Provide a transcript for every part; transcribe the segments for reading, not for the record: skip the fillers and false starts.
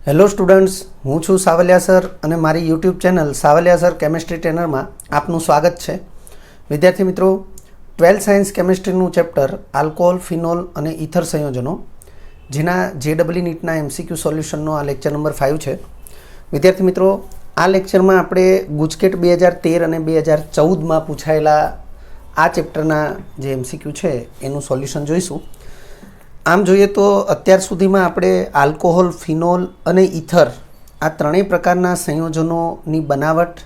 Hello students, હું છું Savaliya sir અને મારી YouTube channel Savaliya sir chemistry ટ્રેનરમાં આપનું સ્વાગત છે. વિદ્યાર્થી મિત્રો, 12th સાયન્સ કેમેસ્ટ્રીનું ચેપ્ટર આલ્કોહોલ, ફિનોલ અને ઇથર સંયોજનો, જેના JEE નીટના MCQ સોલ્યુશનનો આ લેક્ચર નંબર 5 છે. વિદ્યાર્થી મિત્રો, આ લેક્ચરમાં આપણે ગુજકેટ 2013 અને 2014માં પૂછાયેલા આ ચેપ્ટરના જે MCQ છે એનું સોલ્યુશન જોઈશું. આમ જોઈએ તો અત્યાર સુધીમાં આપણે આલ્કોહોલ, ફિનોલ અને ઇથર આ ત્રણેય પ્રકારના સંયોજનોની બનાવટ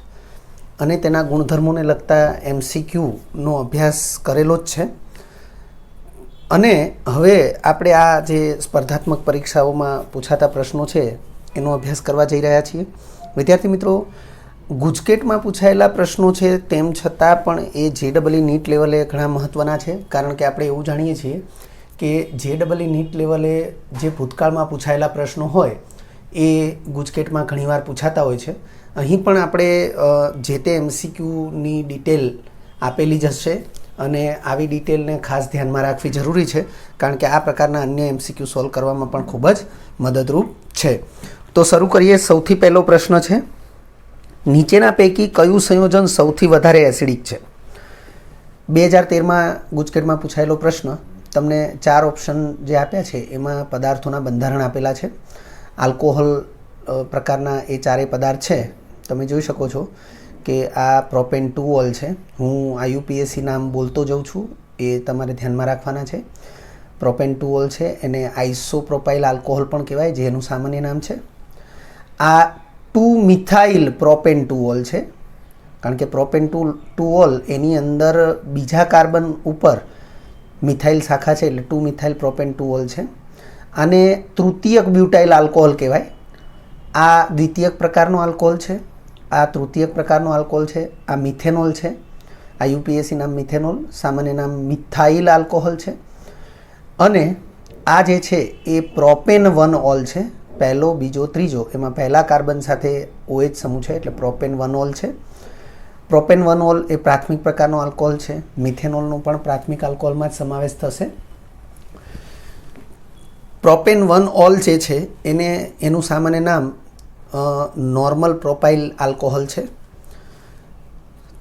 અને તેના ગુણધર્મોને લગતા MCQનો અભ્યાસ કરેલો જ છે. અને હવે આપણે આ જે સ્પર્ધાત્મક પરીક્ષાઓમાં પૂછાતા પ્રશ્નો છે એનો અભ્યાસ કરવા જઈ રહ્યા છીએ. વિદ્યાર્થી મિત્રો, ગુજકેટમાં પૂછાયેલા પ્રશ્નો છે તેમ છતાં પણ એ JEE નીટ લેવલે ઘણા મહત્ત્વના છે, કારણ કે આપણે એવું જાણીએ છીએ કે JEE નીટ લેવલે જે ભૂતકાળમાં પૂછાયેલા પ્રશ્નો હોય એ ગુજકેટમાં ઘણીવાર પૂછાતા હોય છે. અહીં પણ આપણે જે તે MCQની ડિટેલ આપેલી જ હશે અને આવી ડિટેલને ખાસ ધ્યાનમાં રાખવી જરૂરી છે, કારણ કે આ પ્રકારના અન્ય MCQ સોલ્વ કરવામાં પણ ખૂબ જ મદદરૂપ છે. તો શરૂ કરીએ. સૌથી પહેલો પ્રશ્ન છે, નીચેના પૈકી કયું સંયોજન સૌથી વધારે એસિડિક છે? 2013માં ગુજકેટમાં પૂછાયેલો પ્રશ્ન. તમને 4 ઓપ્શન જે આપ્યા છે એમાં પદાર્થોના બંધારણ આપેલા છે. આલ્કોહોલ પ્રકારના એ ચારેય પદાર્થ છે. તમે જોઈ શકો છો કે આ પ્રોપેન 2-ઓલ છે. હું IUPAC નામ બોલતો જાઉં છું, એ તમારે ધ્યાનમાં રાખવાના છે. પ્રોપેન 2-ઓલ છે, એને આઇસોપ્રોપાઇલ આલ્કોહોલ પણ કહેવાય, જે એનું સામાન્ય નામ છે. આ 2-મિથાઇલ પ્રોપેન 2-ઓલ છે, કારણ કે પ્રોપેન 2-ઓલ એની અંદર બીજા કાર્બન ઉપર મિથાઇલ શાખા છે, એટલે 2-મિથાઇલ પ્રોપેન 2-ઓલ છે. આને તૃતીયક બ્યુટાઇલ આલ્કોહોલ કહેવાય. આ દ્વિતીયક પ્રકારનો આલ્કોહોલ છે, આ તૃતીયક પ્રકારનો આલ્કોહોલ છે. આ મિથેનોલ છે, આ UPAC નામ મિથેનોલ, સામાન્ય નામ મિથાઇલ આલ્કોહોલ છે. અને આ જે છે એ પ્રોપેન 1-ઓલ છે. પહેલો, બીજો, ત્રીજો, એમાં પહેલા કાર્બન સાથે OH સમૂહ છે, એટલે પ્રોપેન 1-ઓલ છે. પ્રોપેન 1-ઓલ એ પ્રાથમિક પ્રકારનો આલ્કોહોલ છે. મિથેનોલનો પણ પ્રાથમિક આલ્કોહોલમાં જ સમાવેશ થશે. પ્રોપેન 1-ઓલ જે છે એને એનું સામાન્ય નામ નોર્મલ પ્રોપાઇલ આલ્કોહોલ છે.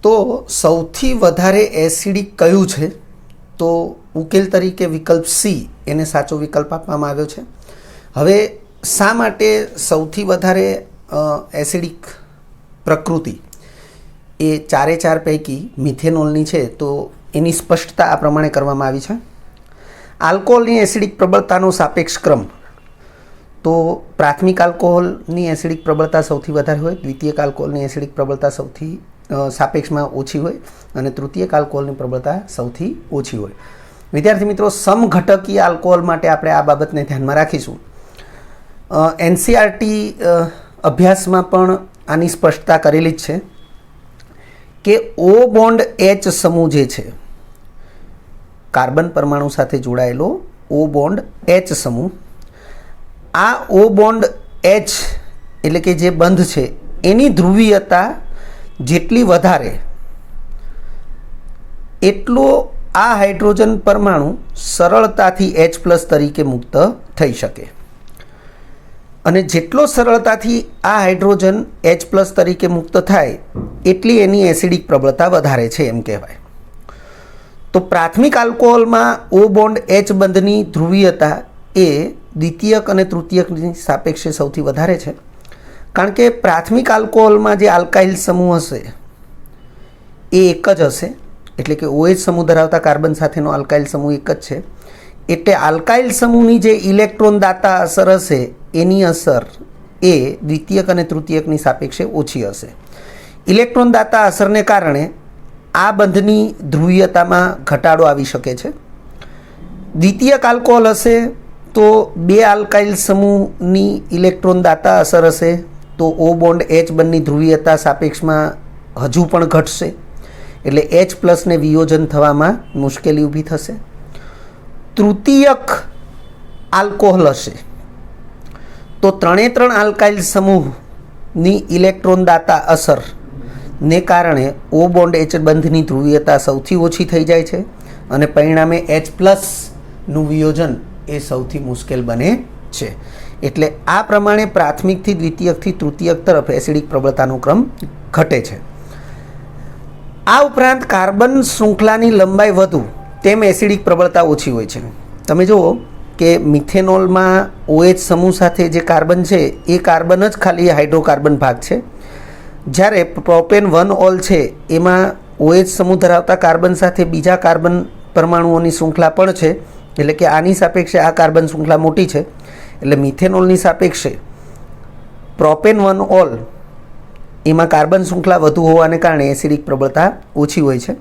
તો સૌથી વધારે એસિડિક કયું છે? તો ઉકેલ તરીકે વિકલ્પ C એને સાચો વિકલ્પ આપવામાં આવ્યો છે. હવે શા માટે સૌથી વધારે એસિડિક પ્રકૃતિ એ ચાર પૈકી મિથેનોલની છે? તો એની સ્પષ્ટતા આ પ્રમાણે કરવામાં આવી છે. આલ્કોહોલની એસિડિક પ્રબળતાનો સાપેક્ષ ક્રમ. તો પ્રાથમિક આલ્કોહોલની એસિડિક પ્રબળતા સૌથી વધારે હોય, દ્વિતીયક આલ્કોહોલની એસિડિક પ્રબળતા સૌથી સાપેક્ષમાં ઓછી હોય અને તૃતીયક આલ્કોહોલની પ્રબળતા સૌથી ઓછી હોય. વિદ્યાર્થી મિત્રો, સમઘટકીય આલ્કોહોલ માટે આપણે આ બાબતને ધ્યાનમાં રાખીશું. NCERT અભ્યાસમાં પણ આની સ્પષ્ટતા કરેલી જ છે કે O બોન્ડ H સમૂહ જે છે, કાર્બન પરમાણુ સાથે જોડાયેલો O બોન્ડ H સમૂહ, આ O બોન્ડ H એટલે કે જે બંધ છે એની ધ્રુવીયતા જેટલી વધારે એટલો આ હાઇડ્રોજન પરમાણુ સરળતાથી H+ તરીકે મુક્ત થઈ શકે. અને જેટલો સરળતાથી આ હાઇડ્રોજન H+ તરીકે મુક્ત થાય એટલી એની એસિડિક પ્રબળતા વધારે છે એમ કહેવાય. તો પ્રાથમિક આલ્કોહોલમાં O બોન્ડ H બંધની ધ્રુવીયતા એ દ્વિતીયક અને તૃતીયકની સાપેક્ષે સૌથી વધારે છે, કારણ કે પ્રાથમિક આલ્કોહોલમાં જે આલ્કાઇલ સમૂહ હશે એ એક જ હશે, એટલે કે OH સમૂહ ધરાવતા કાર્બન સાથેનો આલ્કાઇલ સમૂહ એક જ છે. એટલે આલ્કાઇલ સમૂહની જે ઇલેક્ટ્રોન દાતા અસર હશે એની અસર એ દ્વિતીયક અને તૃતીયકની સાપેક્ષે ઓછી હશે. ઇલેક્ટ્રોન દાતા અસરને કારણે આ બંધની ધ્રુવીયતામાં ઘટાડો આવી શકે છે. દ્વિતીયક આલ્કોહોલ હશે તો 2 આલ્કાઇલ સમૂહની ઇલેક્ટ્રોન દાતા અસર હશે, તો O બોન્ડ H બંધની ધ્રુવીયતા સાપેક્ષમાં હજુ પણ ઘટશે, એટલે H+ ને વિયોજન થવામાં મુશ્કેલી ઊભી થશે. તૃતીયક આલ્કોહોલ હશે તો 3 આલ્કાઇલ સમૂહની ઇલેક્ટ્રોન દાતા અસરને કારણે O બોન્ડ H બંધની ધ્રુવીયતા સૌથી ઓછી થઈ જાય છે અને પરિણામે H+ નું વિયોજન એ સૌથી મુશ્કેલ બને છે. એટલે આ પ્રમાણે પ્રાથમિકથી દ્વિતીયકથી તૃતીયક તરફ એસિડિક પ્રબળતાનો ક્રમ ઘટે છે. આ ઉપરાંત કાર્બન શૃંખલાની લંબાઈ વધુ તેમ એસિડિક પ્રબળતા ઓછી હોય છે. તમે જુઓ કે મિથેનોલમાં OH સમૂહ સાથે જે કાર્બન છે એ કાર્બન જ ખાલી હાઇડ્રોકાર્બન ભાગ છે, જ્યારે પ્રોપેન 1 ઓલ છે એમાં OH સમૂહ ધરાવતા કાર્બન સાથે બીજા કાર્બન પરમાણુઓની શૃંખલા પણ છે. એટલે કે આની સાપેક્ષે આ કાર્બન શૃંખલા મોટી છે. એટલે મિથેનોલની સાપેક્ષે પ્રોપેન 1 ઓલ એમાં કાર્બન શૃંખલા વધુ હોવાને કારણે એસિડિક પ્રબળતા ઓછી હોય છે.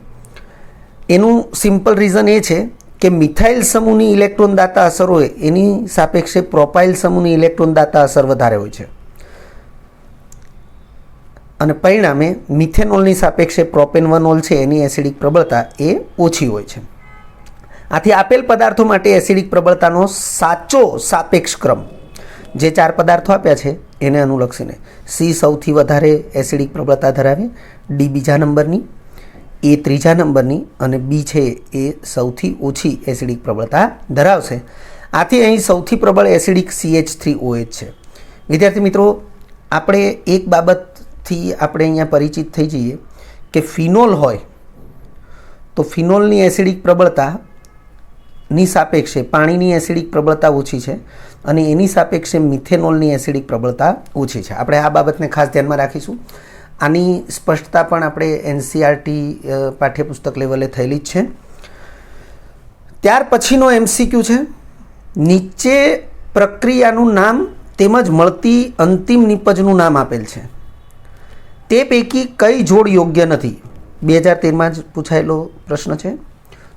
એનું સિમ્પલ રીઝન એ છે કે મિથાઇલ સમૂહની ઇલેક્ટ્રોન દાતા અસર હોય એની સાપેક્ષે પ્રોપાઇલ સમૂહની ઇલેક્ટ્રોન દાતા અસર વધારે હોય છે, અને પરિણામે મિથેનોલની સાપેક્ષે પ્રોપેન 1 ઓલ છે એની એસિડિક પ્રબળતા એ ઓછી હોય છે. આથી આપેલ પદાર્થો માટે એસિડિક પ્રબળતાનો સાચો સાપેક્ષ ક્રમ જે 4 પદાર્થો આપ્યા છે એને અનુલક્ષીને C સૌથી વધારે એસિડિક પ્રબળતા ધરાવે, D બીજા નંબરની, A ત્રીજા નંબરની અને B છે એ સૌથી ઓછી એસિડિક પ્રબળતા ધરાવશે. આથી અહીં સૌથી પ્રબળ એસિડિક CH3OH છે. વિદ્યાર્થી મિત્રો, આપણે એક બાબતથી આપણે અહીંયા પરિચિત થઈ જઈએ કે ફિનોલ હોય તો ફિનોલની એસિડિક પ્રબળતા ની સાપેક્ષે પાણીની એસિડિક પ્રબળતા ઓછી છે અને એની સાપેક્ષે મિથેનોલની એસિડિક પ્રબળતા ઓછી છે. આપણે આ બાબતને ખાસ ધ્યાનમાં રાખીશું. આની સ્પષ્ટતા પણ આપણે NCERT પાઠ્યપુસ્તક લેવલે થયેલી જ છે. ત્યાર પછીનો MCQ છે, નીચે પ્રક્રિયાનું નામ તેમજ મળતી અંતિમ નિપજનું નામ આપેલ છે, તે પૈકી કઈ જોડ યોગ્ય નથી. 2013માં જ પૂછાયેલો પ્રશ્ન છે.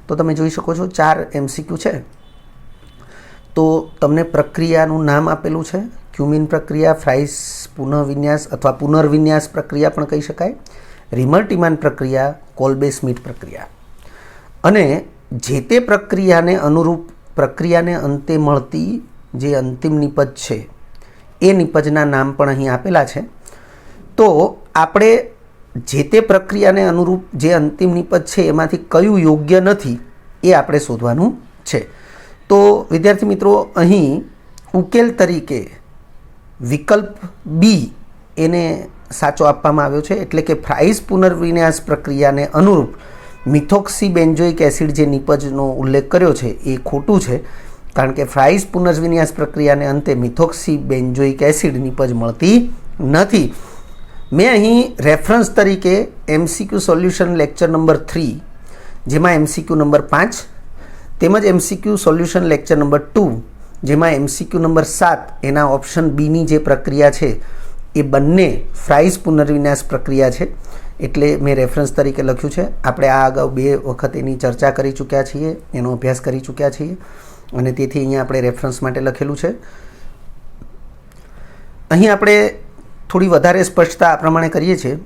તો તમે જોઈ શકો છો 4 MCQ છે. તો તમને પ્રક્રિયાનું નામ આપેલું છે, ક્યુમિન પ્રક્રિયા, ફ્રાઇસ પુનઃવિન્યાસ અથવા પુનર્વિન્યાસ પ્રક્રિયા પણ કહી શકાય, રિમર-ટીમાન પ્રક્રિયા, કોલ્બે સ્મિટ પ્રક્રિયા, અને જે તે પ્રક્રિયાને અનુરૂપ પ્રક્રિયાને અંતે મળતી જે અંતિમ નિપજ છે એ નિપજના નામ પણ અહીં આપેલા છે. તો આપણે જે તે પ્રક્રિયાને અનુરૂપ જે અંતિમ નિપજ છે એમાંથી કયું યોગ્ય નથી એ આપણે શોધવાનું છે. તો વિદ્યાર્થી મિત્રો, અહીં ઉકેલ તરીકે વિકલ્પ B એને સાચો આપવામાં આવ્યો છે. એટલે કે ફ્રાઇસ પુનર્વિન્યાસ પ્રક્રિયાને અનુરૂપ મિથોક્સી બેન્ઝોઇક એસિડ જે નિપજનો ઉલ્લેખ કર્યો છે એ ખોટું છે, કારણ કે ફ્રાઇસ પુનર્વિન્યાસ પ્રક્રિયાને અંતે મિથોક્સી બેન્ઝોઇક એસિડ નિપજ મળતી નથી. મેં અહીં રેફરન્સ તરીકે MCQ સોલ્યુશન લેક્ચર નંબર 3 જેમાં MCQ નંબર 5 તેમજ MCQ સોલ્યુશન લેક્ચર નંબર 2 જેમાં MCQ નંબર 7 એના ઓપ્શન બીની જે પ્રક્રિયા છે એ બંને ફ્રાઇસ પુનર્વિન્યાસ પ્રક્રિયા છે, એટલે મેં રેફરન્સ તરીકે લખ્યું છે. આપણે આ અગાઉ 2 વખત એની ચર્ચા કરી ચૂક્યા છીએ, એનો અભ્યાસ કરી ચૂક્યા છીએ, અને તેથી અહીંયા આપણે રેફરન્સ માટે લખેલું છે. અહીં આપણે થોડી વધારે સ્પષ્ટતા આ પ્રમાણે કરીએ છીએ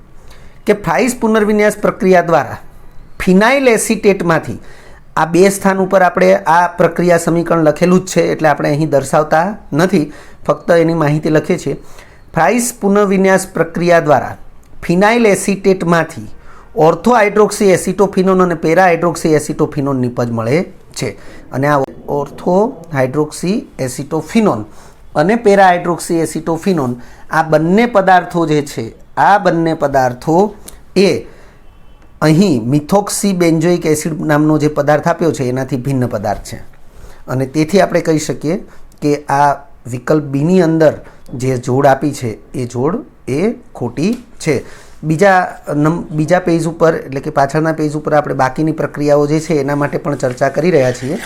કે ફ્રાઇસ પુનર્વિન્યાસ પ્રક્રિયા દ્વારા ફિનાઇલ એસિટેટમાંથી આ 2 સ્થાન ઉપર આપણે આ પ્રક્રિયા સમીકરણ લખેલું જ છે, એટલે આપણે અહીં દર્શાવતા નથી, ફક્ત એની માહિતી લખીએ છીએ. ફ્રાઇસ પુનર્વિન્યાસ પ્રક્રિયા દ્વારા ફિનાઇલ એસિટેટમાંથી ઓર્થો હાઇડ્રોક્સી એસિટોફિનોન અને પેરા હાઇડ્રોક્સી એસિટોફિનોન નિપજ મળે છે. અને આ ઓર્થો હાઇડ્રોક્સી એસિટોફિનોન અને પેરા હાઇડ્રોક્સી એસિટોફિનોન આ બંને પદાર્થો જે છે, આ બંને પદાર્થો એ અહીં મિથોક્સી બેન્ઝોઇક એસિડ નામનો જે પદાર્થ આપ્યો છે એનાથી ભિન્ન પદાર્થ છે, અને તેથી આપણે કહી શકીએ કે આ વિકલ્પ બીની અંદર જે જોડ આપી છે એ જોડ એ ખોટી છે. બીજા પેજ ઉપર એટલે કે પાછળના પેજ ઉપર આપણે બાકીની પ્રક્રિયાઓ જે છે એના માટે પણ ચર્ચા કરી રહ્યા છીએ.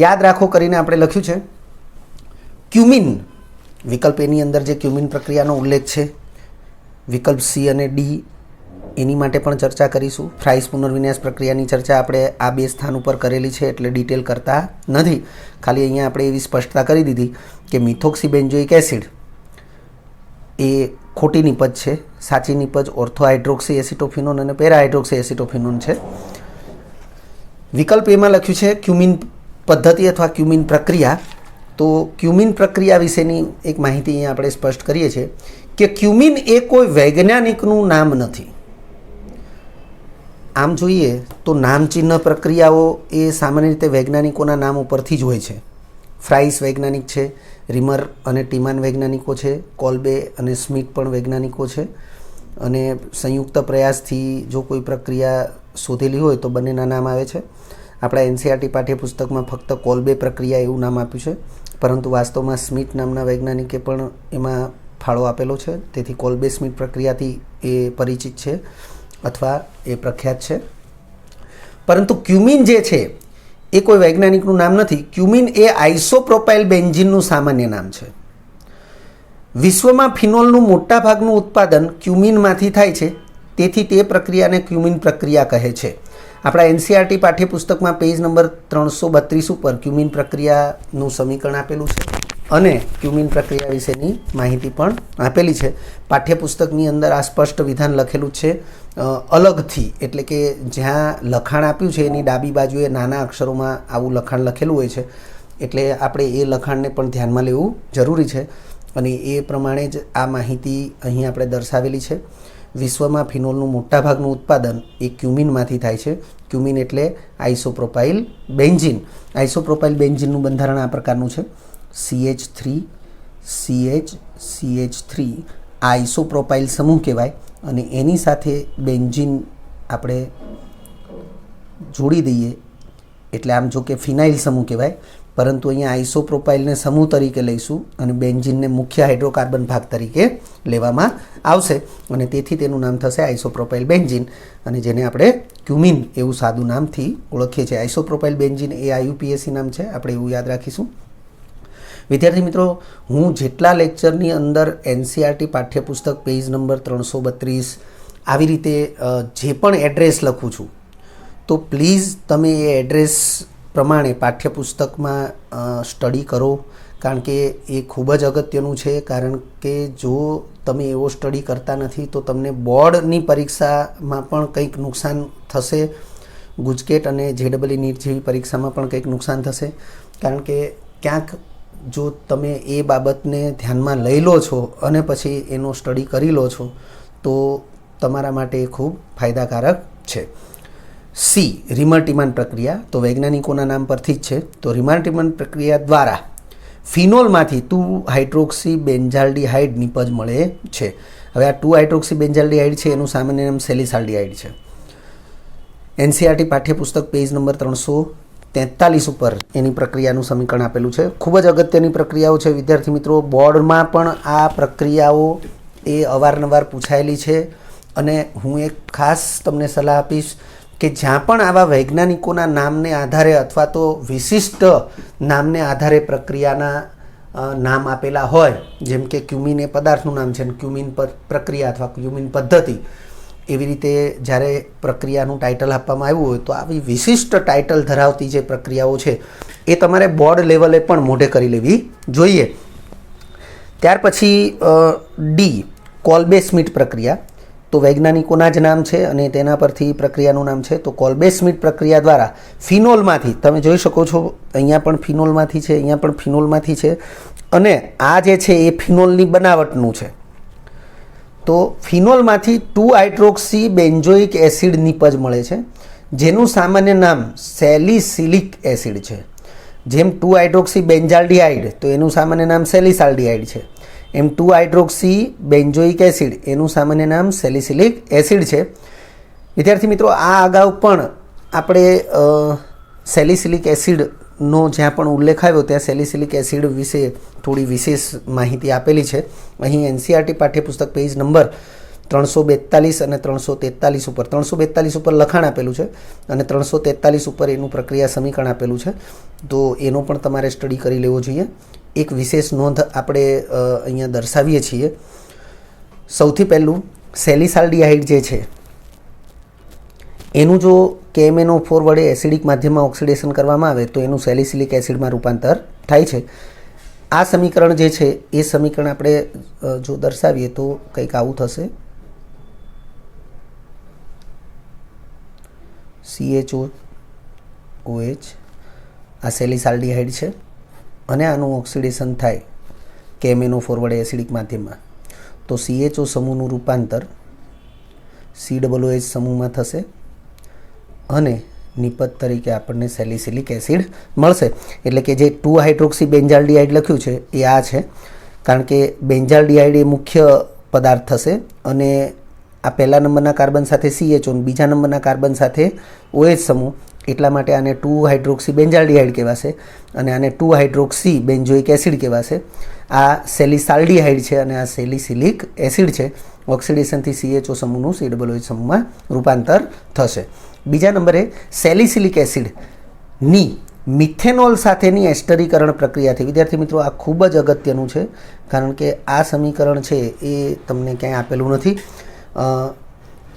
યાદ રાખો કરીને આપણે લખ્યું છે ક્યુમિન, વિકલ્પ એની અંદર જે ક્યુમિન પ્રક્રિયાનો ઉલ્લેખ છે, વિકલ્પ C અને D એની માટે પણ ચર્ચા કરીશું. ફ્રાઇસ પુનર્વિન્યાસ પ્રક્રિયાની ચર્ચા આપણે આ 2 સ્થાન ઉપર કરેલી છે, એટલે ડિટેલ કરતા નથી. ખાલી અહીંયા આપણે એવી સ્પષ્ટતા કરી દીધી કે મિથોક્સી બેન્ઝોઇક એસિડ એ ખોટી નિપજ છે, સાચી નિપજ ઓર્થો હાઇડ્રોક્સી એસિટોફિનોન અને પેરા હાઇડ્રોક્સી એસિટોફિનોન છે. વિકલ્પ એમાં લખ્યું છે ક્યુમિન પદ્ધતિ અથવા ક્યુમિન પ્રક્રિયા. તો ક્યુમિન પ્રક્રિયા વિશેની એક માહિતી અહીંયા આપણે સ્પષ્ટ કરીએ છીએ કે ક્યુમિન એ કોઈ વૈજ્ઞાનિકનું નામ નથી. આમ જોઈએ તો નામચિહ્ન પ્રક્રિયાઓ એ સામાન્ય રીતે વૈજ્ઞાનિકોના નામ ઉપરથી જ હોય છે. ફ્રાઇસ વૈજ્ઞાનિક છે, રિમર અને ટીમાન વૈજ્ઞાનિકો છે, કોલ્બે અને સ્મિથ પણ વૈજ્ઞાનિકો છે. અને સંયુક્ત પ્રયાસથી જો કોઈ પ્રક્રિયા શોધેલી હોય તો બંનેના નામ આવે છે. આપણા એનસીઆરટી પાઠ્યપુસ્તકમાં ફક્ત કોલ્બે પ્રક્રિયા એવું નામ આપ્યું છે, પરંતુ વાસ્તવમાં સ્મિથ નામના વૈજ્ઞાનિકે પણ એમાં ફાળો આપેલો છે. તેથી કોલ્બે સ્મિથ પ્રક્રિયાથી એ પરિચિત છે અથવા એ પ્રખ્યાત છે. પરંતુ ક્યુમિન જે છે એ કોઈ વૈજ્ઞાનિકનું નામ નથી. ક્યુમિન એ આઇસોપ્રોપાઇલ બેન્ઝીનનું સામાન્ય નામ છે. વિશ્વમાં ફિનોલનું મોટાભાગનું ઉત્પાદન ક્યુમિનમાંથી થાય છે, તેથી તે પ્રક્રિયાને ક્યુમિન પ્રક્રિયા કહે છે. આપણા એનસીઆરટી પાઠ્યપુસ્તકમાં પેજ નંબર 332 ઉપર ક્યુમિન પ્રક્રિયાનું સમીકરણ આપેલું છે અને ક્યુમિન પ્રક્રિયા વિશેની માહિતી પણ આપેલી છે. પાઠ્યપુસ્તકની અંદર આ સ્પષ્ટ વિધાન લખેલું છે અલગથી, એટલે કે જ્યાં લખાણ આપ્યું છે એની ડાબી બાજુએ નાના અક્ષરોમાં આવું લખાણ લખેલું હોય છે, એટલે આપણે એ લખાણને પણ ધ્યાનમાં લેવું જરૂરી છે. અને એ પ્રમાણે જ આ માહિતી અહીં આપણે દર્શાવેલી છે. વિશ્વમાં ફિનોલનું મોટાભાગનું ઉત્પાદન એ ક્યુમિનમાંથી થાય છે. ક્યુમિન એટલે આઇસોપ્રોપાઇલ બેન્ઝીન. આઇસોપ્રોપાઇલ બેન્ઝીનનું બંધારણ આ પ્રકારનું છે: CH3CH આ આઇસોપ્રોપાઇલ સમૂહ કહેવાય અને એની સાથે બેન્ઝીન આપણે જોડી દઈએ એટલે આમ જો કે ફિનાઇલ સમૂહ કહેવાય, પરંતુ અહીંયા આઇસોપ્રોપાઇલને સમૂહ તરીકે લઈશું અને બેન્ઝીનને મુખ્ય હાઇડ્રોકાર્બન ભાગ તરીકે લેવામાં આવશે અને તેથી તેનું નામ થશે આઇસોપ્રોપાઇલ બેન્ઝીન, અને જેને આપણે ક્યુમિન એવું સાદું નામથી ઓળખીએ છીએ. આઇસોપ્રોપાઇલ બેન્ઝીન એ IUPAC નામ છે, આપણે એવું યાદ રાખીશું. વિદ્યાર્થી મિત્રો, હું જેટલા લેક્ચરની અંદર એનસીઆરટી પાઠ્યપુસ્તક પેજ નંબર 332 આવી રીતે જે પણ એડ્રેસ લખું છું, તો પ્લીઝ તમે એ એડ્રેસ પ્રમાણે પાઠ્યપુસ્તકમાં સ્ટડી કરો, કારણ કે એ ખૂબ જ અગત્યનું છે. કારણ કે જો તમે એવો સ્ટડી કરતા નથી તો તમને બોર્ડની પરીક્ષામાં પણ કંઈક નુકસાન થશે, ગુજકેટ અને JEE નીટ જેવી પરીક્ષામાં પણ કંઈક નુકસાન થશે. કારણ કે ક્યાંક જો તમે એ બાબતને ધ્યાનમાં લઈ લો છો અને પછી એનો સ્ટડી કરી લો છો તો તમારા માટે એ ખૂબ ફાયદાકારક છે. સી, રિમર ટીમાન પ્રક્રિયા, તો વૈજ્ઞાનિકોના નામ પરથી જ છે. તો રિમર ટીમાન પ્રક્રિયા દ્વારા ફિનોલમાંથી 2 હાઇડ્રોક્સી બેન્ઝાલ્ડિહાઇડ નિપજ મળે છે. હવે આ 2 હાઇડ્રોક્સી બેન્ઝાલ્ડિહાઇડ છે એનું સામાન્ય નામ સેલિસાલ્ડિહાઇડ છે. એનસીઆરટી પાઠ્યપુસ્તક પેજ નંબર 343 ઉપર એની પ્રક્રિયાનું સમીકરણ આપેલું છે. ખૂબ જ અગત્યની પ્રક્રિયાઓ છે વિદ્યાર્થી મિત્રો. બોર્ડમાં પણ આ પ્રક્રિયાઓ એ અવારનવાર પૂછાયેલી છે અને હું એક ખાસ તમને સલાહ આપીશ કે જ્યાં પણ આવા વૈજ્ઞાનિકોના નામને આધારે અથવા તો વિશિષ્ટ નામને આધારે પ્રક્રિયાના નામ આપેલા હોય, જેમ કે ક્યુમિન એ પદાર્થનું નામ છે અને ક્યુમિન પ્રક્રિયા અથવા ક્યુમિન પદ્ધતિ, એવી રીતે જ્યારે પ્રક્રિયાનું ટાઇટલ આપવામાં આવ્યું હોય તો આવી વિશિષ્ટ ટાઇટલ ધરાવતી જે પ્રક્રિયાઓ છે એ તમારે બોર્ડ લેવલે પણ મોઢે કરી લેવી જોઈએ. ત્યાર પછી ડી, કોલ્બે સ્મિથ પ્રક્રિયા, તો વૈજ્ઞાનિકોના જ નામ છે અને તેના પરથી પ્રક્રિયાનું નામ છે. તો કોલ્બે સ્મિથ પ્રક્રિયા દ્વારા ફિનોલમાંથી, તમે જોઈ શકો છો અહીંયા પણ ફિનોલમાંથી છે, અહીંયા પણ ફિનોલમાંથી છે અને આ જે છે એ ફિનોલની બનાવટનું છે. તો ફિનોલમાંથી 2 હાઇડ્રોક્સી બેન્ઝોઇક એસિડ નિપજ મળે છે, જેનું સામાન્ય નામ સેલિસિલિક એસિડ છે. જેમ 2 હાઇડ્રોક્સી બેન્ઝાલ્ડિહાઇડ તો એનું સામાન્ય નામ સેલિસાલ્ડિહાઇડ છે, એમ 2 હાઇડ્રોક્સી બેન્ઝોઇક એસિડ એનું સામાન્ય નામ સેલિસિલિક એસિડ છે. વિદ્યાર્થી મિત્રો, આ અગાઉ પણ આપણે સેલિસિલિક એસિડનો જ્યાં પણ ઉલ્લેખ આવ્યો ત્યાં સેલિસિલિક એસિડ વિશે થોડી વિશેષ માહિતી આપેલી છે. અહીં એનસીઆરટી પાઠ્યપુસ્તક પેજ નંબર 342 અને 343 ઉપર 342 ઉપર લખાણ આપેલું છે અને 343 ઉપર એનું પ્રક્રિયા સમીકરણ આપેલું છે, તો એનો પણ તમારે સ્ટડી કરી લેવો જોઈએ. એક વિશેષ નોંધ આપણે અહીંયા દર્શાવીએ છીએ. સૌથી પહેલું, સેલિસાલ્ડિહાઇડ જે છે એનું જો KMnO4 વડે એસિડિક માધ્યમમાં ઓક્સિડેશન કરવામાં આવે તો એનું સેલિસિલિક એસિડમાં રૂપાંતર થાય છે. આ સમીકરણ જે છે એ સમીકરણ આપણે જો દર્શાવીએ તો કંઈક આવું થશે: CHOOH આ સેલિસાલ્ડિહાઇડ છે અને આનું ઓક્સિડેશન થાય KMnO4 વડે એસિડિક માધ્યમમાં તો CHO સમૂહનું રૂપાંતર COOH સમૂહમાં થશે અને નિપજ તરીકે આપણને સેલિસિલિક એસિડ મળશે. એટલે કે જે 2 હાઇડ્રોક્સી બેન્ઝાલ્ડિહાઇડ લખ્યું છે એ આ છે, કારણ કે બેન્ઝાલ્ડિહાઇડ એ મુખ્ય પદાર્થ થશે અને આ પહેલા નંબરના કાર્બન સાથે CHO અને બીજા નંબરના કાર્બન સાથે OH સમૂહ, એટલા માટે આને 2 હાઇડ્રોક્સી બેન્ઝાલ્ડિહાઇડ કહેવાશે અને આને 2 હાઇડ્રોક્સી બેન્ઝોઇક એસિડ કહેવાશે. આ સેલિસાલ્ડિહાઇડ છે અને આ સેલિસિલિક એસિડ છે. ઓક્સિડેશનથી CHO સમૂહનું COOH સમૂહમાં રૂપાંતર થશે. બીજા નંબરે સેલિસિલિક એસિડની મિથેનોલ સાથેની એસ્ટરીકરણ પ્રક્રિયાથી. વિદ્યાર્થી મિત્રો, આ ખૂબ જ અગત્યનું છે, કારણ કે આ સમીકરણ છે એ તમને ક્યાંય આપેલું નથી.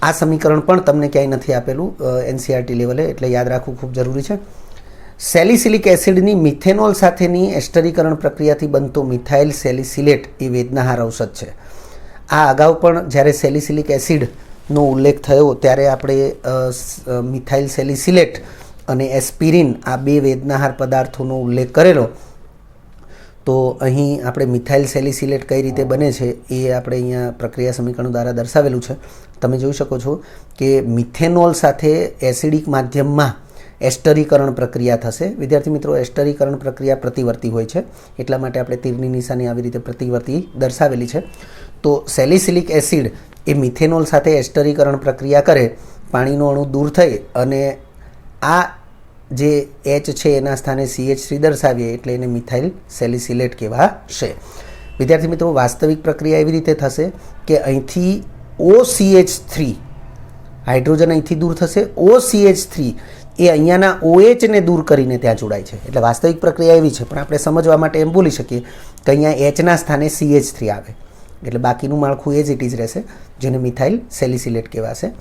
આ સમીકરણ પણ તમને ક્યાંય નથી આપેલું NCERT લેવલે, એટલે યાદ રાખવું ખૂબ જરૂરી છે. સેલિસિલિક એસિડની મિથેનોલ સાથેની એસ્ટરીકરણ પ્રક્રિયાથી બનતો મિથાઇલ સેલિસિલેટ એ વેદનાહાર ઔષધ છે. આ અગાઉ પણ જ્યારે સેલિસિલિક એસિડનો ઉલ્લેખ થયો ત્યારે આપણે મિથાઇલ સેલિસિલેટ અને એસ્પિરિન આ બે વેદનાહાર પદાર્થોનો ઉલ્લેખ કરેલો. તો અહીં આપણે મિથાઇલ સેલિસિલેટ કઈ રીતે બને છે એ આપણે અહીંયા પ્રક્રિયા સમીકરણ દ્વારા દર્શાવેલું છે. તમે જોઈ શકો છો કે મિથેનોલ સાથે એસિડિક માધ્યમમાં એસ્ટરીકરણ પ્રક્રિયા થશે. વિદ્યાર્થી મિત્રો, એસ્ટરીકરણ પ્રક્રિયા પ્રતિવર્તી હોય છે, એટલા માટે આપણે તીરની નિશાની આવી રીતે પ્રતિવર્તી દર્શાવેલી છે. તો સેલિસિલિક એસિડ એ મિથેનોલ સાથે એસ્ટરીકરણ પ્રક્રિયા કરે, પાણીનો અણુ દૂર થઈ અને આ જે H છે એના સ્થાને CH3 દર્શાવીએ એટલે એને મિથાઇલ સેલિસિલેટ કહેવાશે. વિદ્યાર્થી મિત્રો, વાસ્તવિક પ્રક્રિયા એવી રીતે થશે કે અહીંથી OCH3 હાઇડ્રોજન અહીંથી દૂર થશે, OCH3 એ અહીંયાના OH ને દૂર કરીને ત્યાં જોડાય છે. એટલે વાસ્તવિક પ્રક્રિયા એવી છે, પણ આપણે સમજવા માટે એમ બોલી શકીએ કે અહીંયા Hના સ્થાને CH3 આવે, એટલે બાકીનું માળખું એ જ ઇટ ઇઝ રહેશે, જેને મિથાઇલ સેલિસિલેટ કહેવાશે.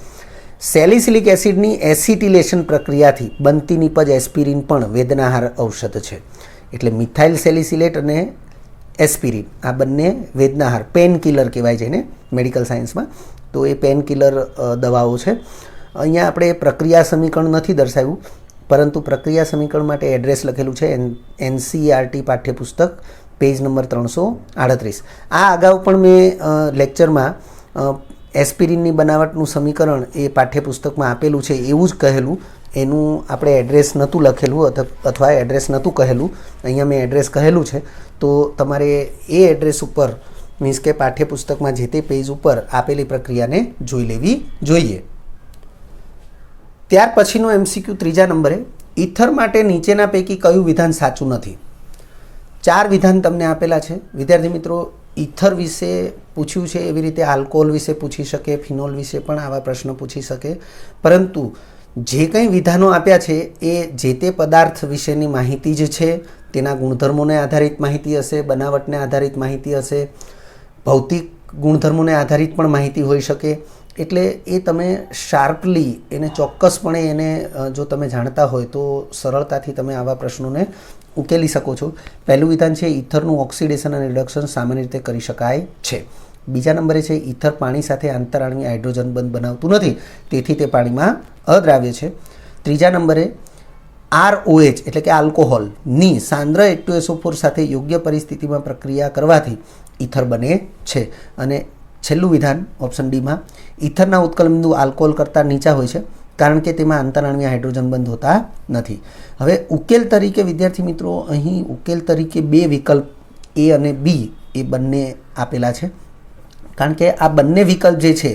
સેલિસિલિક એસિડની એસિટિલેશન પ્રક્રિયાથી બનતી નિપજ એસ્પિરિન પણ વેદનાહાર ઔષધ છે. એટલે મિથાઇલ સેલિસિલેટ અને એસ્પિરિન આ બંને વેદનાહાર પેન કિલર કહેવાય છે એને મેડિકલ સાયન્સમાં. તો એ પેન કિલર દવાઓ છે. અહીંયા આપણે પ્રક્રિયા સમીકરણ નથી દર્શાવ્યું, પરંતુ પ્રક્રિયા સમીકરણ માટે એડ્રેસ લખેલું છે NCERT પાઠ્યપુસ્તક પેજ નંબર 338. આ અગાઉ પણ મેં લેક્ચરમાં એસ્પિરિનની બનાવટનું સમીકરણ એ પાઠ્યપુસ્તકમાં આપેલું છે એવું જ કહેલું. એનું આપણે એડ્રેસ નહોતું લખેલું અથવા એડ્રેસ નહોતું કહેલું. અહીંયા મેં એડ્રેસ કહેલું છે, તો તમારે એ એડ્રેસ ઉપર મીન્સ કે પાઠ્યપુસ્તકમાં જે તે પેજ ઉપર આપેલી પ્રક્રિયાને જોઈ લેવી જોઈએ. ત્યાર પછીનો MCQ ત્રીજા નંબરે, ઇથર માટે નીચેના પૈકી કયું વિધાન સાચું નથી? 4 વિધાન તમને આપેલા છે. વિદ્યાર્થી મિત્રો, ઇથર વિશે પૂછ્યું છે એવી રીતે આલ્કોહોલ વિશે પૂછી શકે, ફિનોલ વિશે પણ આવા પ્રશ્નો પૂછી શકે, પરંતુ જે કંઈ વિધાનો આપ્યા છે એ જે તે પદાર્થ વિશેની માહિતી જ છે. તેના ગુણધર્મોને આધારિત માહિતી હશે, બનાવટને આધારિત માહિતી હશે, ભૌતિક ગુણધર્મોને આધારિત પણ માહિતી હોઈ શકે. એટલે એ તમે શાર્પલી એને ચોક્કસપણે એને જો તમે જાણતા હોય તો સરળતાથી તમે આવા પ્રશ્નોને ઉકેલી શકો છો. પહેલું વિધાન છે ઇથરનું ઓક્સિડેશન અને રિડક્શન સામાન્ય રીતે કરી શકાય છે. બીજા નંબરે છે ઇથર પાણી સાથે આંતરાણવીય હાઇડ્રોજન બંધ બનાવતું નથી, તેથી તે પાણીમાં અદ્રાવ્ય છે. ત્રીજા નંબરે ROH એટલે કે આલ્કોહોલની સાંદ્ર H2SO4 સાથે યોગ્ય પરિસ્થિતિમાં પ્રક્રિયા કરવાથી ઇથર બને છે. અને છેલ્લું વિધાન ઓપ્શન ડીમાં, ઇથરના ઉત્કલ બિંદુ આલ્કોહોલ કરતાં નીચા હોય છે કારણ કે તેમાં આંતરાણવીય હાઇડ્રોજન બંધ હોતા નથી. હવે ઉકેલ તરીકે વિદ્યાર્થી મિત્રો, અહીં ઉકેલ તરીકે 2 વિકલ્પ A અને B એ બંને આપેલા છે, કારણ કે આ બંને વિકલ્પ જે છે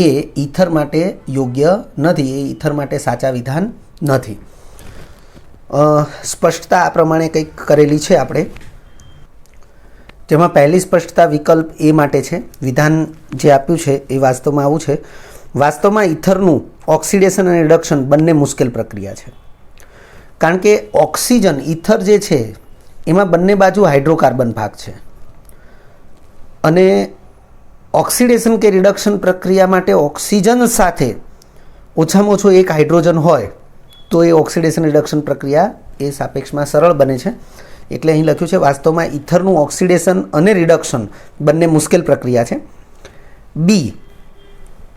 એ ઇથર માટે યોગ્ય નથી, એ ઇથર માટે સાચા વિધાન નથી. સ્પષ્ટતા આ પ્રમાણે કંઈક કરેલી છે આપણે, જેમાં પહેલી સ્પષ્ટતા વિકલ્પ A માટે છે. વિધાન જે આપ્યું છે એ વાસ્તવમાં આવું છે: વાસ્તવમાં ઇથરનું ઓક્સિડેશન અને રિડક્શન બંને મુશ્કેલ પ્રક્રિયા છે, કારણ કે ઓક્સિજન ઇથર જે છે એમાં બંને બાજુ હાઇડ્રોકાર્બન ભાગ છે અને ઓક્સિડેશન કે રિડક્શન પ્રક્રિયા માટે ઓક્સિજન સાથે ઓછામાં ઓછો એક હાઇડ્રોજન હોય તો એ ઓક્સિડેશન રિડક્શન પ્રક્રિયા એ સાપેક્ષમાં સરળ બને છે. એટલે અહીં લખ્યું છે વાસ્તવમાં ઇથરનું ઓક્સિડેશન અને રિડક્શન બંને મુશ્કેલ પ્રક્રિયા છે. બી,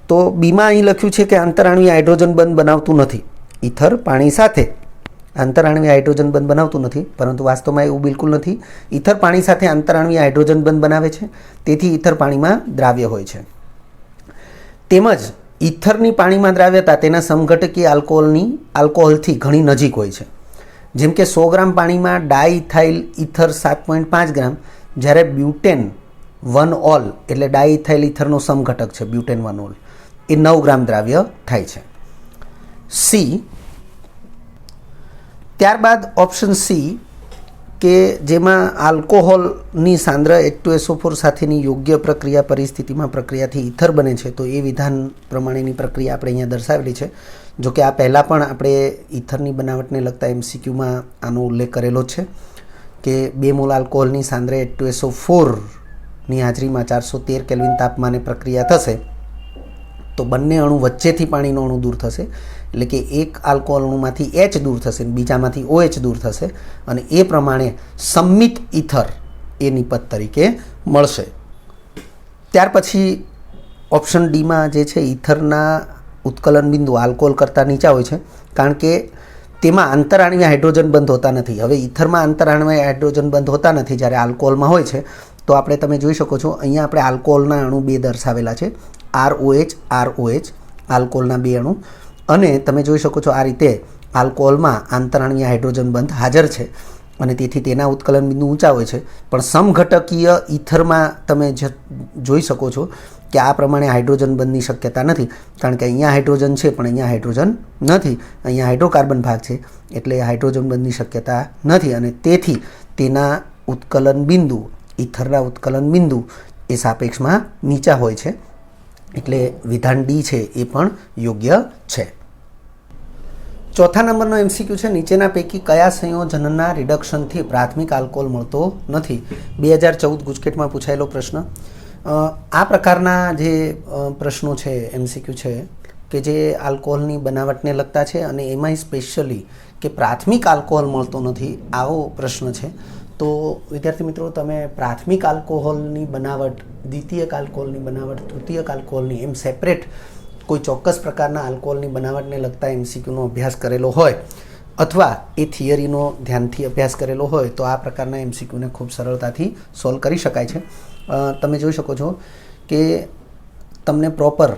તો બીમાં અહીં લખ્યું છે કે આંતરાણવીય હાઇડ્રોજન બંધ બનાવતું નથી. ઇથર પાણી સાથે આંતરાણવીય હાઇડ્રોજન બંધ બનાવતું નથી, પરંતુ વાસ્તવમાં એવું બિલકુલ નથી. ઇથર પાણી સાથે આંતરાણવીય હાઇડ્રોજન બંધ બનાવે છે, તેથી ઇથર પાણીમાં દ્રાવ્ય હોય છે. તેમજ ઇથરની પાણીમાં દ્રાવ્યતા તેના સમઘટકી આલ્કોહોલથી ઘણી નજીક હોય છે. જેમ કે 100 ગ્રામ પાણીમાં ડાઇથાઇલ ઇથર 7.5 ગ્રામ, જ્યારે બ્યુટેન 1 ઓલ એટલે ડાઇથાઇલ ઇથરનો સમઘટક છે બ્યુટેન 1 ઓલ એ 9 ગ્રામ દ્રાવ્ય થાય છે. સી. ત્યારબાદ ઓપ્શન સી કે જેમાં આલ્કોહોલની સાંદ્ર H2SO4 સાથેની યોગ્ય પ્રક્રિયા પરિસ્થિતિમાં પ્રક્રિયાથી ઇથર બને છે. તો એ વિધાન પ્રમાણેની પ્રક્રિયા આપણે અહીંયા દર્શાવેલી છે. જો કે આ પહેલાં પણ આપણે ઇથરની બનાવટને લગતા MCQમાં આનો ઉલ્લેખ કરેલો છે કે 2 મોલ આલ્કોહોલની સાંદ્ર H2SO4ની હાજરીમાં 413 કેલ્વિન તાપમાને પ્રક્રિયા થશે તો બંને અણુ વચ્ચેથી પાણીનો અણુ દૂર થશે. એટલે કે એક આલ્કોહોલ અણુમાંથી H દૂર થશે બીજામાંથી OH દૂર થશે અને એ પ્રમાણે સંમિત ઇથર એ નિપત તરીકે મળશે. ત્યાર પછી ઓપ્શન ડીમાં જે છે ઇથરના ઉત્કલન બિંદુ આલ્કોહોલ કરતાં નીચા હોય છે કારણ કે તેમાં આંતરાણવીય હાઇડ્રોજન બંધ હોતા નથી. હવે ઇથરમાં આંતરાણવીય હાઇડ્રોજન બંધ હોતા નથી જ્યારે આલ્કોહોલમાં હોય છે. તો આપણે તમે જોઈ શકો છો અહીંયા આપણે આલ્કોહોલના અણુ 2 દર્શાવેલા છે, ROH આલ્કોહોલના 2 અણુ, અને તમે જોઈ શકો છો આ રીતે આલ્કોહોલમાં આંતરાણવીય હાઇડ્રોજન બંધ હાજર છે અને તેથી તેના ઉત્કલન બિંદુ ઊંચા હોય છે. પણ સમઘટકીય ઇથરમાં તમે જોઈ શકો છો કે આ પ્રમાણે હાઇડ્રોજન બંધની શક્યતા નથી કારણ કે અહીંયા હાઇડ્રોજન છે પણ અહીંયા હાઇડ્રોજન નથી, અહીંયા હાઇડ્રોકાર્બન ભાગ છે એટલે હાઇડ્રોજન બંધની શક્યતા નથી અને તેથી તેના ઉત્કલન બિંદુ ઇથરના ઉત્કલન બિંદુ એ સાપેક્ષમાં નીચા હોય છે. એટલે વિધાન ડી છે એ પણ યોગ્ય છે. ચોથા નંબરનો MCQ છે નીચેના પૈકી કયા સંયોજનના રિડક્શનથી પ્રાથમિક આલ્કોહોલ મળતો નથી? 2014 ગુજકેટમાં પૂછાયેલો પ્રશ્ન. આ પ્રકારના જે પ્રશ્નો છે MCQ છે કે જે આલ્કોહોલની બનાવટને લગતા છે અને એમાંય સ્પેશિયલી કે પ્રાથમિક આલ્કોહોલ મળતો નથી આવો પ્રશ્ન છે. તો વિદ્યાર્થી મિત્રો તમે પ્રાથમિક આલ્કોહોલની બનાવટ, દ્વિતીયક આલ્કોહોલની બનાવટ, તૃતીયક આલ્કોહોલની એમ સેપરેટ કોઈ ચોક્કસ પ્રકારના આલ્કોહોલની બનાવટને લગતા MCQનો અભ્યાસ કરેલો હોય અથવા એ થિયરીનો ધ્યાનથી અભ્યાસ કરેલો હોય તો આ પ્રકારના MCQને ખૂબ સરળતાથી સોલ્વ કરી શકાય છે. તમે જોઈ શકો છો કે તમને પ્રોપર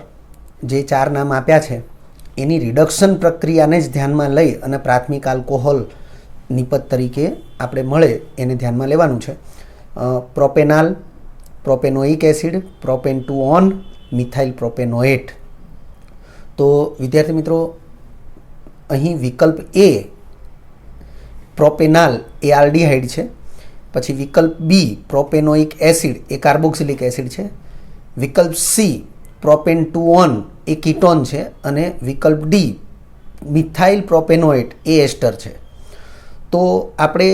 જે 4 નામ આપ્યા છે એની રિડક્શન પ્રક્રિયાને જ ધ્યાનમાં લઈ અને પ્રાથમિક આલ્કોહોલ નિપત તરીકે આપણે મળે એને ધ્યાનમાં લેવાનું છે. Propanal, propanoic acid, propan 2 one, methyl propanoate. તો વિદ્યાર્થી મિત્રો અહીં વિકલ્પ એ પ્રોપેનાલ એ આલ્ડીહાઇડ છે, પછી વિકલ્પ બી પ્રોપેનોઇક એસિડ એ કાર્બોક્સિલિક એસિડ છે, વિકલ્પ C propane 2 on A ketone છે અને વિકલ્પ ડી મિથાઇલ પ્રોપેનોએટ એ એસ્ટર છે. તો આપણે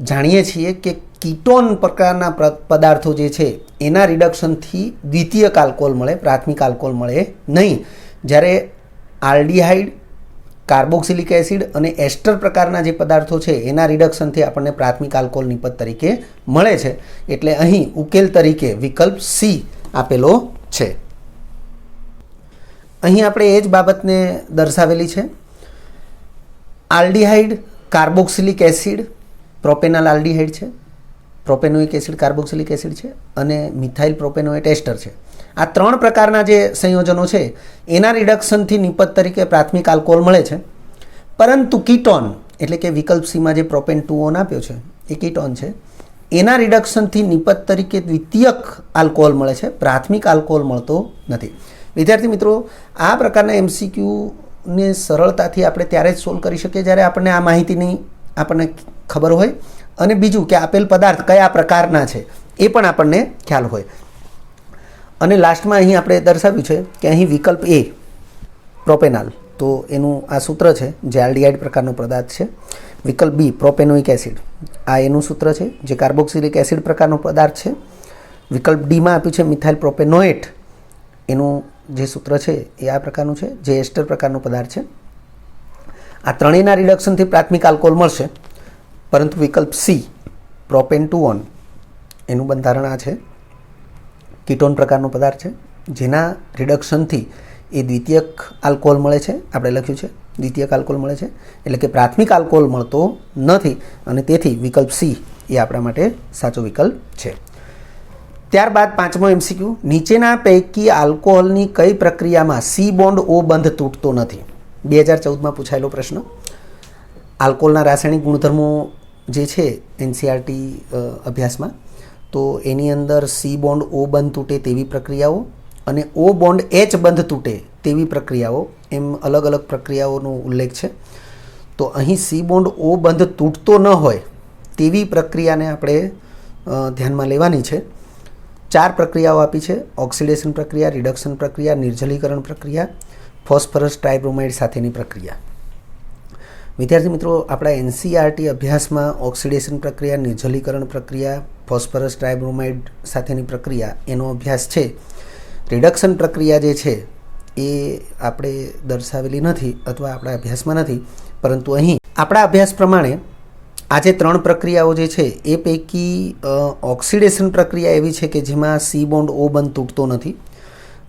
જાણીએ છીએ કે કીટોન પ્રકારના પદાર્થો જે છે એના રિડક્શનથી દ્વિતીયક આલ્કોહોલ મળે, પ્રાથમિક આલ્કોહોલ મળે નહીં. જ્યારે આલ્ડીહાઇડ, કાર્બોક્સિલિક એસિડ અને એસ્ટર પ્રકારના જે પદાર્થો છે એના રિડક્શનથી આપણને પ્રાથમિક આલ્કોહોલ નિપત તરીકે મળે છે. એટલે અહીં ઉકેલ તરીકે વિકલ્પ સી આપેલો છે. અહીં આપણે એ જ બાબતને દર્શાવેલી છે. આલ્ડીહાઇડ, કાર્બોક્સિલિક એસિડ, પ્રોપેનાલ આલ્ડીહાઇડ છે, પ્રોપેનોઇક એસિડ કાર્બોક્સિલિક એસિડ છે અને મિથાઇલ પ્રોપેનોએટ એસ્ટર છે. આ 3 પ્રકારના જે સંયોજનો છે એના રિડક્શનથી નિપત તરીકે પ્રાથમિક આલ્કોહોલ મળે છે. પરંતુ કીટોન એટલે કે વિકલ્પ સીમાં જે પ્રોપેન 2 ઓન આપ્યો છે એ કીટોન છે, એના રિડક્શનથી નિપત તરીકે દ્વિતીયક આલ્કોહોલ મળે છે, પ્રાથમિક આલ્કોહોલ મળતો નથી. વિદ્યાર્થી મિત્રો આ પ્રકારના MCQને સરળતાથી આપણે ત્યારે જ સોલ્વ કરી શકીએ જ્યારે આપણને આ માહિતીની આપણને ખબર હોય અને બીજું કે આપેલ પદાર્થ કયા પ્રકારના છે એ પણ આપણને ખ્યાલ હોય. અને લાસ્ટમાં અહીં આપણે દર્શાવ્યું છે કે અહીં વિકલ્પ એ પ્રોપેનાલ તો એનું આ સૂત્ર છે જે આલ્ડીહાઇડ પ્રકારનો પદાર્થ છે. વિકલ્પ બી પ્રોપેનોઇક એસિડ આ એનું સૂત્ર છે જે કાર્બોક્સિલિક એસિડ પ્રકારનો પદાર્થ છે. વિકલ્પ ડીમાં આપ્યું છે મિથાઇલ પ્રોપેનોએટ એનું જે સૂત્ર છે એ આ પ્રકારનું છે જે એસ્ટર પ્રકારનો પદાર્થ છે. આ ત્રણેયના રિડક્શનથી પ્રાથમિક આલ્કોહોલ મળશે. પરંતુ વિકલ્પ સી પ્રોપેન 2 ઓન એનું બંધારણ આ છે, કીટોન પ્રકારનો પદાર્થ છે જેના રિડક્શનથી એ દ્વિતીયક આલ્કોહોલ મળે છે. આપણે લખ્યું છે દ્વિતીયક આલ્કોહોલ મળે છે એટલે કે પ્રાથમિક આલ્કોહોલ મળતો નથી અને તેથી વિકલ્પ સી એ આપણા માટે સાચો વિકલ્પ છે. ત્યારબાદ પાંચમો એમસીક્યુ, નીચેના પૈકી આલ્કોહોલની કઈ પ્રક્રિયામાં સી બોન્ડ ઓ બંધ તૂટતો નથી? 2014માં પૂછાયેલો પ્રશ્ન. આલ્કોહોલના રાસાયણિક ગુણધર્મો જે છે એનસીઆરટી અભ્યાસમાં, તો એની અંદર સી બોન્ડ ઓ બંધ તૂટે તેવી પ્રક્રિયાઓ અને ઓ બોન્ડ એચ બંધ તૂટે તેવી પ્રક્રિયાઓ, એમ અલગ અલગ પ્રક્રિયાઓનો ઉલ્લેખ છે. તો અહીં સી બોન્ડ ઓ બંધ તૂટતો ન હોય તેવી પ્રક્રિયાને આપણે ધ્યાનમાં લેવાની છે. 4 પ્રક્રિયાઓ આપી છે: ઓક્સિડેશન પ્રક્રિયા, રિડક્શન પ્રક્રિયા, નિર્જલીકરણ પ્રક્રિયા, ફોસ્ફરસ ટ્રાઇબ્રોમાઇડ સાથેની પ્રક્રિયા. વિદ્યાર્થી મિત્રો, આપણા એનસીઆરટી અભ્યાસમાં ઓક્સિડેશન પ્રક્રિયા, નિર્જલીકરણ પ્રક્રિયા, ફોસ્ફરસ ટ્રાઇબ્રોમાઇડ સાથેની પ્રક્રિયા એનો અભ્યાસ છે. રિડક્શન પ્રક્રિયા જે છે એ આપણે દર્શાવેલી નથી અથવા આપણા અભ્યાસમાં નથી, પરંતુ અહીં આપણા અભ્યાસ પ્રમાણે આ જે 3 પ્રક્રિયાઓ જે છે એ પૈકી ઓક્સિડેશન પ્રક્રિયા એવી છે કે જેમાં સી બોન્ડ ઓ બંધ તૂટતો નથી.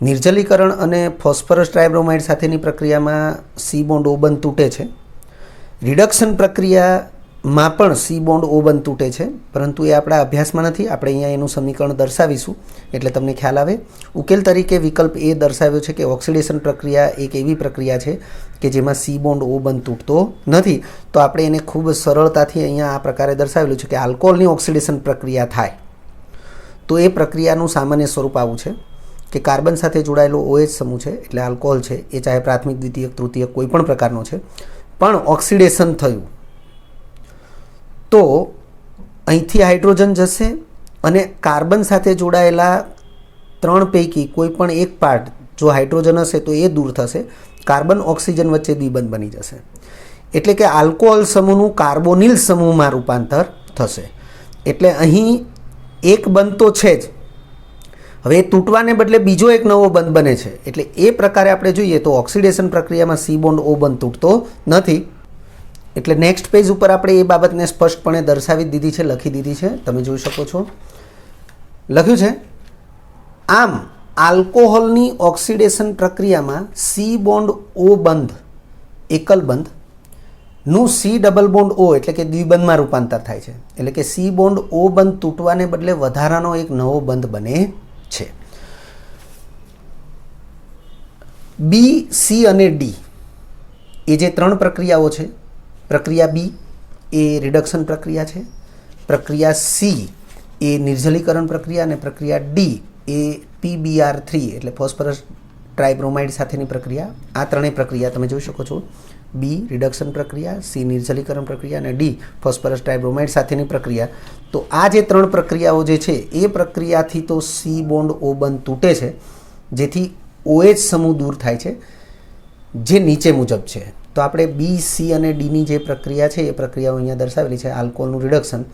નિર્જલીકરણ અને ફોસ્ફરસ ટ્રાઇબ્રોમાઇડ સાથેની પ્રક્રિયામાં સી બોન્ડ ઓ બંધ તૂટે છે. રિડક્શન પ્રક્રિયામાં પણ સી બોન્ડ ઓ બંધ તૂટે છે, પરંતુ એ આપણા અભ્યાસમાં નથી. આપણે અહીંયા એનું સમીકરણ દર્શાવીશું એટલે તમને ખ્યાલ આવે. ઉકેલ તરીકે વિકલ્પ એ દર્શાવ્યો છે કે ઓક્સિડેશન પ્રક્રિયા એક એવી પ્રક્રિયા છે કે જેમાં સી બોન્ડ ઓ બંધ તૂટતો નથી. તો આપણે એને ખૂબ સરળતાથી અહીંયા આ પ્રકારે દર્શાવેલું છે કે આલ્કોહોલની ઓક્સિડેશન પ્રક્રિયા થાય તો એ પ્રક્રિયાનું સામાન્ય સ્વરૂપ આવું છે કે કાર્બન સાથે જોડાયેલો OH સમૂહ છે એટલે આલ્કોહોલ છે, એ ચાહે પ્રાથમિક, દ્વિતીયક, તૃતીયક કોઈ પણ પ્રકારનો છે, પણ ઓક્સિડેશન થયું તો અહીંથી હાઇડ્રોજન જશે અને કાર્બન સાથે જોડાયેલા 3 પૈકી કોઈ પણ એક પાર્ટ જો હાઇડ્રોજન હશે તો એ દૂર થશે, કાર્બન ઓક્સિજન વચ્ચે દ્વિબંધ બની જશે. એટલે કે આલ્કોહોલ સમૂહનું કાર્બોનિલ સમૂહમાં રૂપાંતર થશે. એટલે અહીં એક બંધ તો છે જ, હવે એ તૂટવાને બદલે બીજો એક નવો બંધ બને છે. એટલે એ પ્રકારે આપણે જોઈએ તો ઓક્સિડેશન પ્રક્રિયામાં સી બોન્ડ ઓ બંધ તૂટતો નથી. એટલે નેક્સ્ટ પેજ ઉપર આપણે એ બાબતને સ્પષ્ટપણે દર્શાવી દીધી છે, લખી દીધી છે. તમે જોઈ શકો છો, લખ્યું છે આમ આલ્કોહોલની ઓક્સિડેશન પ્રક્રિયામાં સી બોન્ડ ઓ બંધ, એકલ બંધ નું સી ડબલ બોન્ડ ઓ એટલે કે દ્વિબંધમાં રૂપાંતર થાય છે. એટલે કે સી બોન્ડ ઓ બંધ તૂટવાને બદલે વધારાનો એક નવો બંધ બને છે. બી, સી અને ડી એ જે 3 પ્રક્રિયાઓ છે, પ્રક્રિયા બી એ રિડક્શન પ્રક્રિયા છે, પ્રક્રિયા સી એ નિર્જલીકરણ પ્રક્રિયા અને પ્રક્રિયા ડી એ PBr3 એટલે ફોસ્ફરસ ટ્રાઇબ્રોમાઇડ સાથેની પ્રક્રિયા. આ 3 પ્રક્રિયા તમે જોઈ શકો છો. બી રિડક્શન પ્રક્રિયા, સી નિર્જલીકરણ પ્રક્રિયા અને ડી ફોસ્ફરસ ટ્રાઇબ્રોમાઇડ સાથેની પ્રક્રિયા. તો આ જે 3 પ્રક્રિયાઓ જે છે એ પ્રક્રિયાથી તો સી બોન્ડ ઓ બંધ તૂટે છે, જેથી OH સમૂહ દૂર થાય છે, જે નીચે મુજબ છે. તો આપણે બી, સી અને ડીની જે પ્રક્રિયા છે એ પ્રક્રિયાઓ અહીંયા દર્શાવેલી છે. આલ્કોહોલનું રિડક્શન,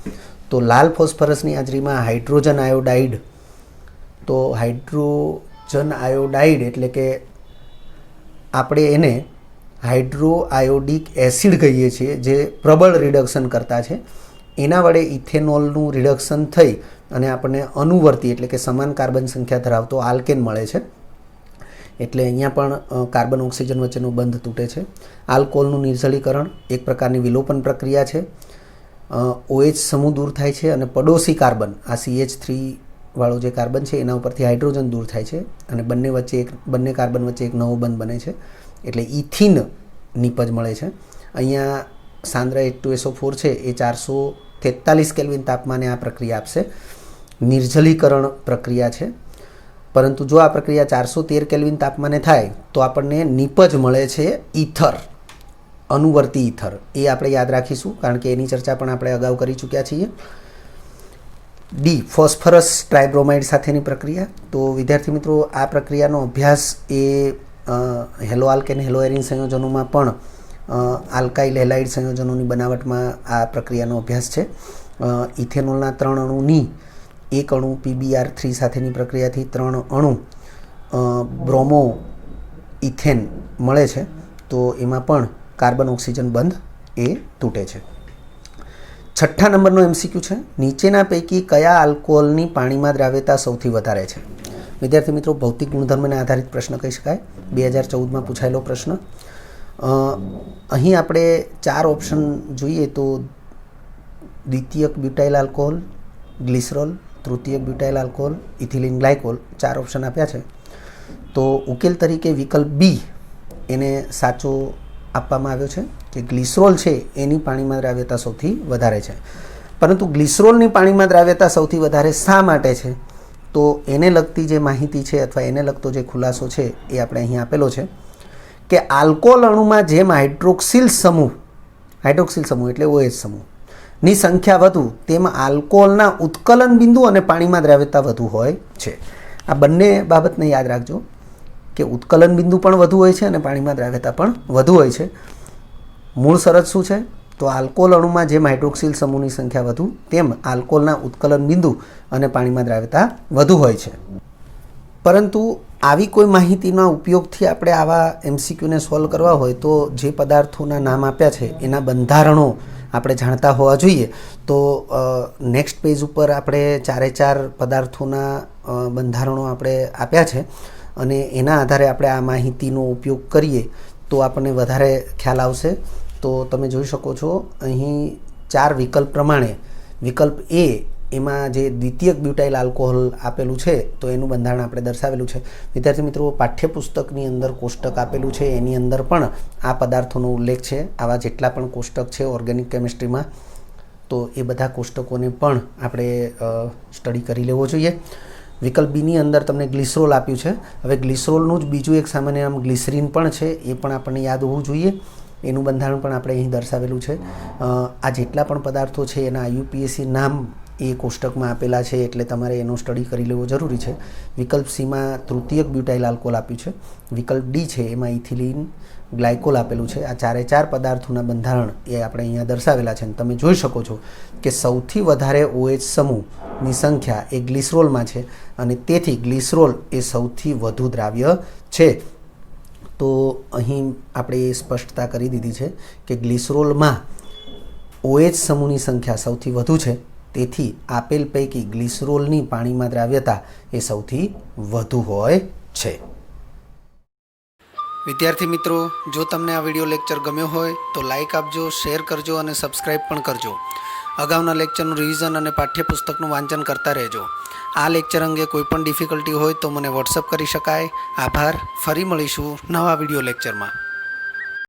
તો લાલ ફોસ્ફરસની હાજરીમાં હાઇડ્રોજન આયોડાઇડ, તો હાઇડ્રોજન આયોડાઇડ એટલે કે આપણે એને હાઇડ્રો આયોડિક એસિડ કહીએ છીએ, જે પ્રબળ રિડક્શન કરતા છે. એના વડે ઇથેનોલનું રિડક્શન થઈ અને આપણને અનુવર્તી એટલે કે સમાન કાર્બન સંખ્યા ધરાવતો આલ્કેન મળે છે. એટલે અહીંયા પણ કાર્બન ઓક્સિજન વચ્ચેનો બંધ તૂટે છે. આલ્કોહોલનું નિર્જલીકરણ એક પ્રકારની વિલોપન પ્રક્રિયા છે. OH સમૂહ દૂર થાય છે અને પડોશી કાર્બન, આ CH3 વાળો જે કાર્બન છે એના ઉપરથી હાઇડ્રોજન દૂર થાય છે અને બંને કાર્બન વચ્ચે એક નવો બંધ બને છે. એટલે ઇથિન નિપજ મળે છે. અહીંયા સાંદ્ર H2SO4 છે એ 443 કેલ્વિન તાપમાને આ પ્રક્રિયા આપશે. નિર્જલીકરણ પ્રક્રિયા છે, પરંતુ જો આ પ્રક્રિયા 413 કેલ્વિન તાપમાને થાય તો આપણને નિપજ મળે છે ઇથર, અનુવર્તી ઇથર. એ આપણે યાદ રાખીશું કારણ કે એની ચર્ચા પણ આપણે અગાઉ કરી ચૂક્યા છીએ. ડી ફોસ્ફરસ ટ્રાઇબ્રોમાઇડ સાથેની પ્રક્રિયા. તો વિદ્યાર્થી મિત્રો, આ પ્રક્રિયાનો અભ્યાસ એ હેલો આલ્કેન હેલો એરિન સંયોજનોમાં પણ આલ્કાઇલ હેલાઇડ સંયોજનોની બનાવટમાં આ પ્રક્રિયાનો અભ્યાસ છે. ઇથેનોલના 3 અણુની એક અણુ PBr3 સાથેની પ્રક્રિયાથી 3 અણુ બ્રોમો ઇથેન મળે છે. તો એમાં પણ કાર્બન ઓક્સિજન બંધ એ તૂટે છે. 6થા નંબરનો MCQ છે, નીચેના પૈકી કયા આલ્કોહોલની પાણીમાં દ્રાવ્યતા સૌથી વધારે છે? વિદ્યાર્થી મિત્રો, ભૌતિક ગુણધર્મને આધારિત પ્રશ્ન કહી શકાય. 2014માં પૂછાયેલો પ્રશ્ન. અહીં આપણે 4 ઓપ્શન જોઈએ તો દ્વિતીયક બ્યુટાઇલ આલ્કોહોલ, ગ્લિસરોલ, તૃતીયક butyl alcohol, ethylene glycol 4 option આપ્યા છે. તો ઉકેલ તરીકે વિકલ્પ બી એને સાચો આપવામાં આવ્યો છે કે ગ્લિસરોલ છે એની પાણીમાં દ્રાવ્યતા સૌથી વધારે છે. પરંતુ ગ્લિસરોલની પાણીમાં દ્રાવ્યતા સૌથી વધારે શા માટે છે? તો એને લગતી જે માહિતી છે અથવા એને લગતો જે ખુલાસો છે એ આપણે અહીં આપેલો છે કે આલ્કોહોલ અણુમાં જેમ હાઇડ્રોક્સિલ સમૂહ એટલે OH સમૂહની સંખ્યા વધુ તેમ આલ્કોહોલના ઉત્કલન બિંદુ અને પાણીમાં દ્રાવ્યતા વધુ હોય છે. આ બંને બાબતને યાદ રાખજો કે ઉત્કલન બિંદુ પણ વધુ હોય છે અને પાણીમાં દ્રાવ્યતા પણ વધુ હોય છે. મૂળ શરત શું છે? તો આલ્કોહોલ અણુમાં જેમ હાઇડ્રોક્સિલ સમૂહની સંખ્યા વધુ તેમ આલ્કોહોલના ઉત્કલન બિંદુ અને પાણીમાં દ્રાવ્યતા વધુ હોય છે. પરંતુ આવી કોઈ માહિતીના ઉપયોગથી આપણે આવા MCQને સોલ્વ કરવા હોય તો જે પદાર્થોના નામ આપ્યા છે એના બંધારણો આપણે જાણતા હોવા જોઈએ. તો નેક્સ્ટ પેજ ઉપર આપણે 4 પદાર્થોના બંધારણો આપણે આપ્યા છે અને એના આધારે આપણે આ માહિતીનો ઉપયોગ કરીએ તો આપણને વધારે ખ્યાલ આવશે. તો તમે જોઈ શકો છો અહીં 4 વિકલ્પ પ્રમાણે વિકલ્પ એ એમાં જે દ્વિતીયક બ્યુટાઇલ આલ્કોહોલ આપેલું છે તો એનું બંધારણ આપણે દર્શાવેલું છે. વિદ્યાર્થી મિત્રો, પાઠ્યપુસ્તકની અંદર કોષ્ટક આપેલું છે એની અંદર પણ આ પદાર્થોનો ઉલ્લેખ છે. આવા જેટલા પણ કોષ્ટક છે ઓર્ગેનિક કેમિસ્ટ્રીમાં તો એ બધા કોષ્ટકોને પણ આપણે સ્ટડી કરી લેવો જોઈએ. વિકલ્પ બીની અંદર તમને ગ્લિસરોલ આપ્યું છે. હવે ગ્લિસરોલનું જ બીજું એક સામાન્ય નામ ગ્લિસરીન પણ છે, એ પણ આપણને યાદ હોવું જોઈએ. એનું બંધારણ પણ આપણે અહીં દર્શાવેલું છે. આ જેટલા પણ પદાર્થો છે એના IUPAC નામ એ કોષ્ટકમાં આપેલા છે એટલે તમારે એનો સ્ટડી કરી લેવો જરૂરી છે. વિકલ્પ સીમાં તૃતીયક બ્યુટાઇલ આલ્કોહોલ આપ્યું છે. વિકલ્પ ડી છે એમાં ઇથિલિન ગ્લાયકોલ આપેલું છે. આ 4 પદાર્થોના બંધારણ એ આપણે અહીંયા દર્શાવેલા છે. તમે જોઈ શકો છો કે સૌથી વધારે OH સમૂહની સંખ્યા એ ગ્લિસરોલમાં છે અને તેથી ગ્લિસરોલ એ સૌથી વધુ દ્રાવ્ય છે. તો અહીં આપણે એ સ્પષ્ટતા કરી દીધી છે કે ગ્લિસરોલમાં OH સમૂહની સંખ્યા સૌથી વધુ છે. તેથી આપેલ પૈકી ગ્લિસરોલની પાણીમાં દ્રાવ્યતા એ સૌથી વધુ હોય છે. વિદ્યાર્થી મિત્રો, જો તમને આ વિડીયો લેક્ચર ગમ્યો હોય તો લાઇક આપજો, શેર કરજો અને સબસ્ક્રાઈબ પણ કરજો. અગાઉના લેક્ચરનું રિવિઝન અને પાઠ્યપુસ્તકનું વાંચન કરતા રહેજો. આ લેક્ચર અંગે કોઈપણ ડિફિકલ્ટી હોય તો મને વોટ્સઅપ કરી શકાય. આભાર. ફરી મળીશું નવા વિડીયો લેક્ચરમાં.